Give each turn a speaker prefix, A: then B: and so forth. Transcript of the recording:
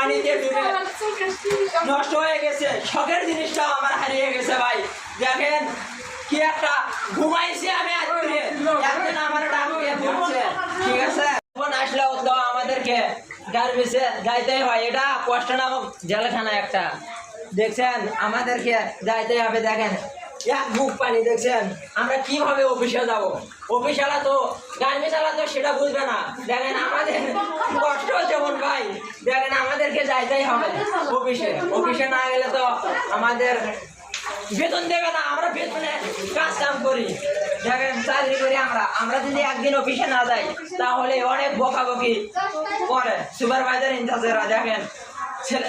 A: পানিতে ডুবে নষ্ট হয়ে গেছে। শখের জিনিসটাও আমার হারিয়ে গেছে ভাই। দেখেন কি একটা ঘুমাইছি আমি আজকে, একদিন আমার ডাকে ঘুরছে, ঠিক আছে। তখন আসলেও তো আমাদেরকে গার্মেন্টসে যাইতেই হয়, এটা কষ্ট নামক জেলখানা একটা, দেখছেন আমাদেরকে যাইতেই হবে। দেখেন এক বুক পানি, দেখছেন আমরা কিভাবে অফিসে যাব। অফিসালা তো গার্মেন্টসালা তো সেটা বুঝবে না। দেখেন আমাদের কষ্ট যেমন ভাই, দেখেন আমাদেরকে যাইতেই হবে অফিসে। অফিসে না গেলে তো আমাদের বেতন দেবে না। আমরা বেতনে কাজ কাম করি, দেখেন চাকরি করি আমরা যদি একদিন অফিসে না যাই তাহলে অনেক বকাবকি করে সুপারভাইজার ইনচার্জেরা। দেখেন ছেলে